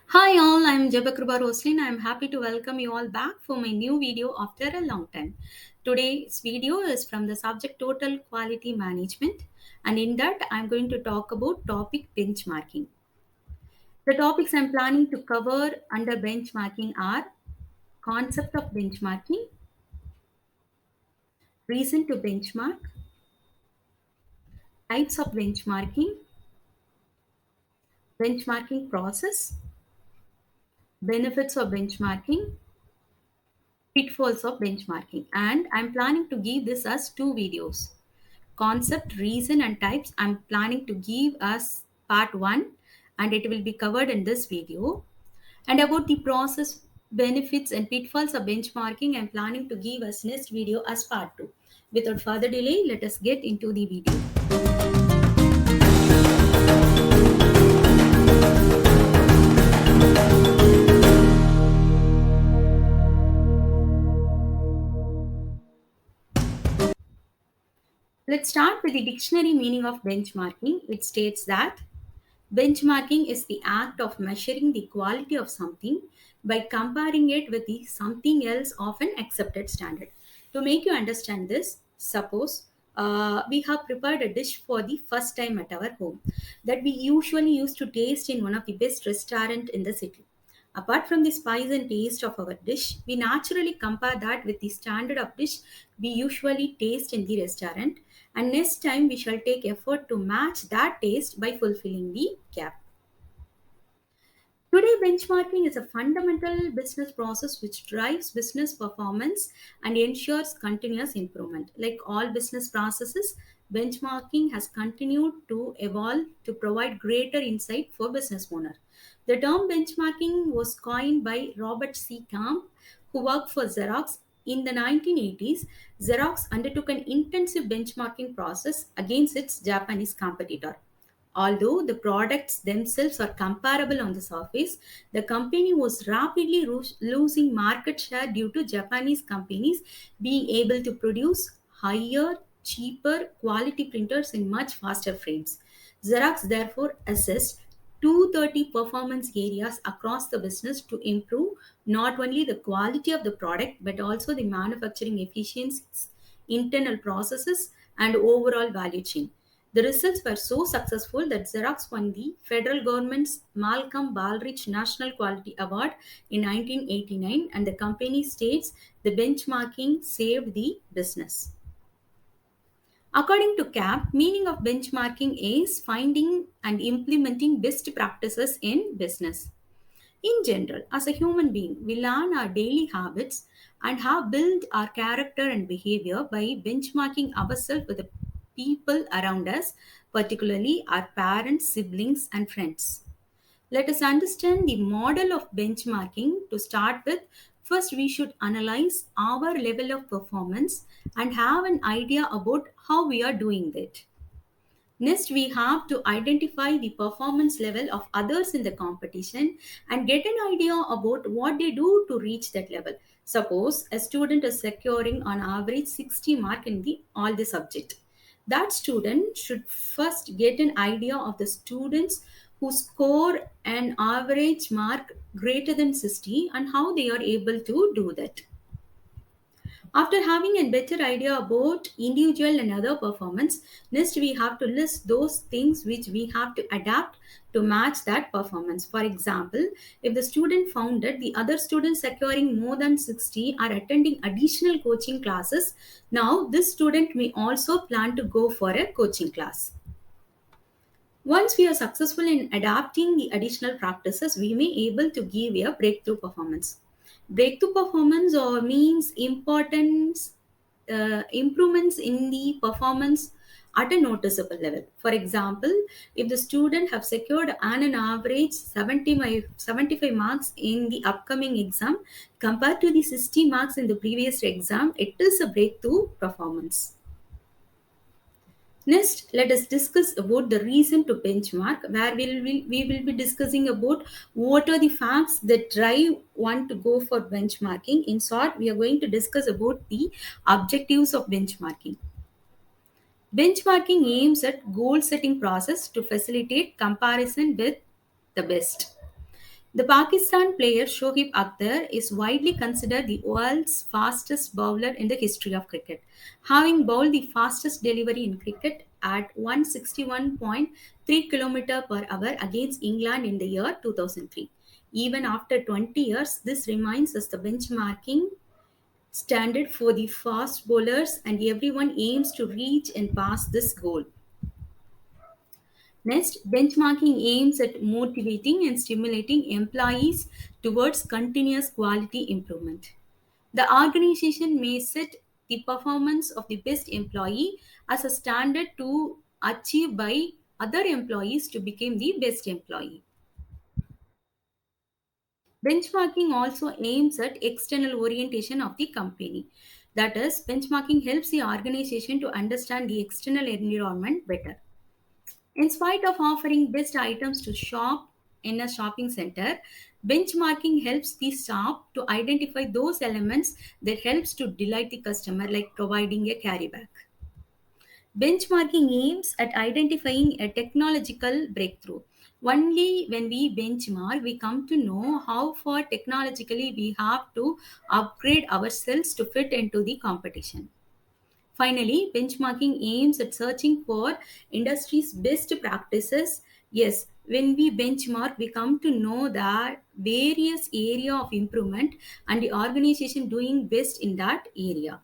Hi all, I'm Jabakruba Roslin. I'm happy to welcome you all back for my new video after a long time. Today's video is from the subject Total Quality Management, and in that I'm going to talk about topic benchmarking. The topics I'm planning to cover under benchmarking are concept of benchmarking, reason to benchmark, types of benchmarking, benchmarking process, benefits of benchmarking, pitfalls of benchmarking, and I'm planning to give this as two videos. Concept, reason, and types I'm planning to give as part 1, and it will be covered in this video. And about the process, benefits, and pitfalls of benchmarking, I'm planning to give as next video as part 2. Without further delay, let us get into the video. Let's start with the dictionary meaning of benchmarking. It states that benchmarking is the act of measuring the quality of something by comparing it with the something else of an accepted standard. To make you understand this, suppose we have prepared a dish for the first time at our home that we usually used to taste in one of the best restaurant in the city. Apart from the spice and taste of our dish, we naturally compare that with the standard of dish we usually taste in the restaurant, and next time we shall take effort to match that taste by fulfilling the gap. Today, benchmarking is a fundamental business process which drives business performance and ensures continuous improvement. Like all business processes, benchmarking has continued to evolve to provide greater insight for business owner. The term benchmarking was coined by Robert C. Camp, who worked for Xerox. In the 1980s, Xerox undertook an intensive benchmarking process against its Japanese competitor. Although the products themselves are comparable on the surface, the company was rapidly losing market share due to Japanese companies being able to produce higher, cheaper quality printers in much faster frames. Xerox therefore assessed 230 performance areas across the business to improve not only the quality of the product but also the manufacturing efficiencies, internal processes, and overall value chain. The results were so successful that Xerox won the federal government's Malcolm Baldrige National Quality Award in 1989, and the company states the benchmarking saved the business. According to CAP, meaning of benchmarking is finding and implementing best practices in business. In general, as a human being, we learn our daily habits and have built our character and behavior by benchmarking ourselves with the people around us, particularly our parents, siblings, and friends. Let us understand the model of benchmarking to start with. First, we should analyze our level of performance and have an idea about how we are doing it. Next, we have to identify the performance level of others in the competition and get an idea about what they do to reach that level. Suppose a student is securing on average 60 mark in all the subject. That student should first get an idea of the students who score an average mark greater than 60 and how they are able to do that. After having a better idea about individual and other performance, next we have to list those things which we have to adapt to match that performance. For example, if the student found that the other students securing more than 60 are attending additional coaching classes, now this student may also plan to go for a coaching class. Once we are successful in adapting the additional practices, we may able to give a breakthrough performance. Breakthrough performance or means importance improvements in the performance at a noticeable level. For example, if the student have secured an average 75 marks in the upcoming exam compared to the 60 marks in the previous exam, it is a breakthrough performance. Next, let us discuss about the reason to benchmark, where we will be discussing about what are the facts that drive one to go for benchmarking. In short, we are going to discuss about the objectives of benchmarking. Benchmarking aims at goal setting process to facilitate comparison with the best. The Pakistan player Shoaib Akhtar is widely considered the world's fastest bowler in the history of cricket, having bowled the fastest delivery in cricket at 161.3 km per hour against England in the year 2003. Even after 20 years, this remains as the benchmarking standard for the fast bowlers, and everyone aims to reach and pass this goal. Next, benchmarking aims at motivating and stimulating employees towards continuous quality improvement. The organization may set the performance of the best employee as a standard to achieve by other employees to become the best employee. Benchmarking also aims at external orientation of the company. That is, benchmarking helps the organization to understand the external environment better. In spite of offering best items to shop in a shopping center, benchmarking helps the shop to identify those elements that helps to delight the customer, like providing a carry bag. Benchmarking aims at identifying a technological breakthrough. Only when we benchmark, we come to know how far technologically we have to upgrade ourselves to fit into the competition. Finally, benchmarking aims at searching for industry's best practices. Yes, when we benchmark, we come to know that various area of improvement and the organization doing best in that area.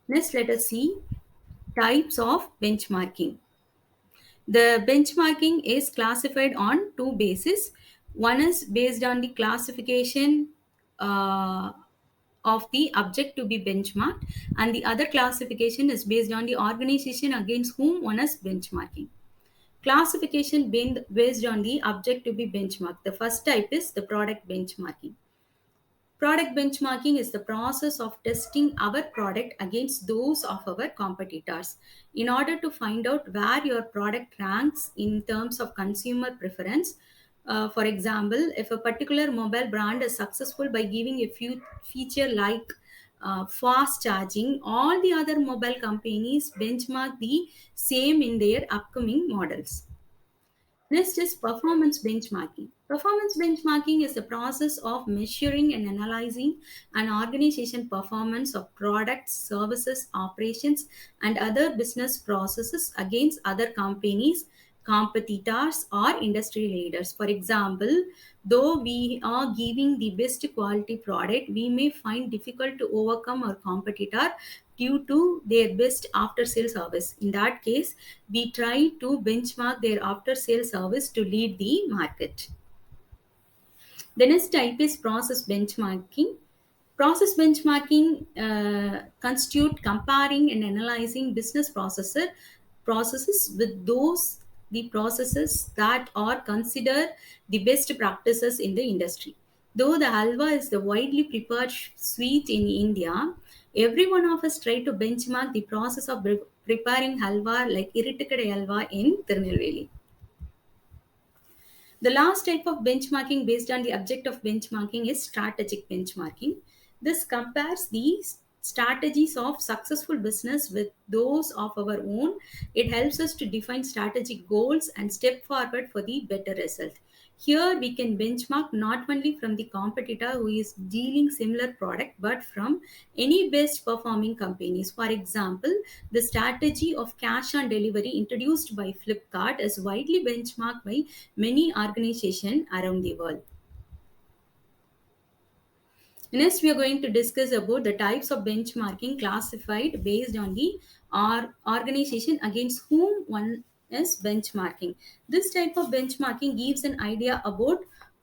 Next, let us see types of benchmarking. The benchmarking is classified on two bases. One is based on the classification uh, of the object to be benchmarked, and the other classification is based on the organization against whom one is benchmarking. Classification based on the object to be benchmarked. The first type is the product benchmarking. Product benchmarking is the process of testing our product against those of our competitors in order to find out where your product ranks in terms of consumer preference. For example, if a particular mobile brand is successful by giving a few feature like fast charging, all the other mobile companies benchmark the same in their upcoming models. Next is performance benchmarking. Performance benchmarking is the process of measuring and analyzing an organization performance of products, services, operations, and other business processes against other companies, competitors, or industry leaders. For example, though we are giving the best quality product, we may find difficult to overcome our competitor due to their best after sale service. In that case, we try to benchmark their after sale service to lead the market. The next type is process benchmarking. Process benchmarking constitute comparing and analyzing business processes with those the processes that are considered the best practices in the industry. Though the halwa is the widely prepared sweet in India, every one of us try to benchmark the process of preparing halwa like irritikade halwa in Tirunelveli. The last type of benchmarking based on the object of benchmarking is strategic benchmarking. This compares the strategies of successful business with those of our own. It helps us to define strategic goals and step forward for the better result. Here we can benchmark not only from the competitor who is dealing similar product but from any best performing companies. For example, the strategy of cash on delivery introduced by Flipkart is widely benchmarked by many organizations around the world. Next, we are going to discuss about the types of benchmarking classified based on the organization against whom one is benchmarking. This type of benchmarking gives an idea about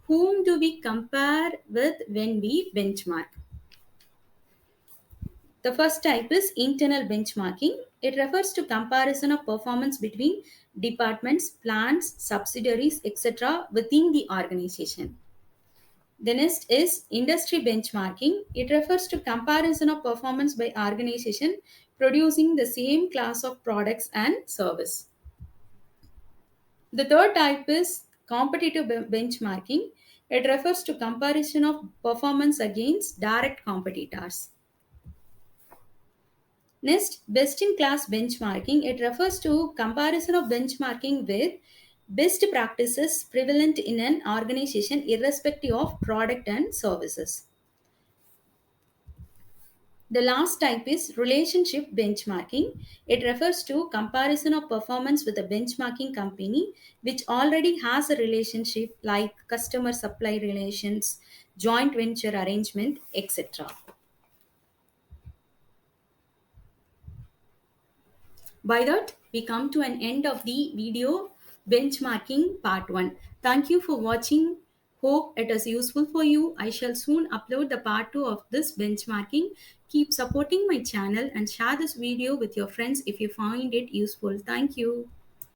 whom do we compare with when we benchmark. The first type is internal benchmarking. It refers to comparison of performance between departments, plants, subsidiaries, etc. within the organization. The next is industry benchmarking. It refers to comparison of performance by organization producing the same class of products and service. The third type is competitive benchmarking. It refers to comparison of performance against direct competitors. Next, best in class benchmarking. It refers to comparison of benchmarking with best practices prevalent in an organization irrespective of product and services. The last type is relationship benchmarking. It refers to comparison of performance with a benchmarking company which already has a relationship like customer supply relations, joint venture arrangement, etc. By that, we come to an end of the video benchmarking part 1. Thank you for watching. Hope it is useful for you. I shall soon upload the part 2 of this benchmarking. Keep supporting my channel and share this video with your friends if you find it useful. Thank you.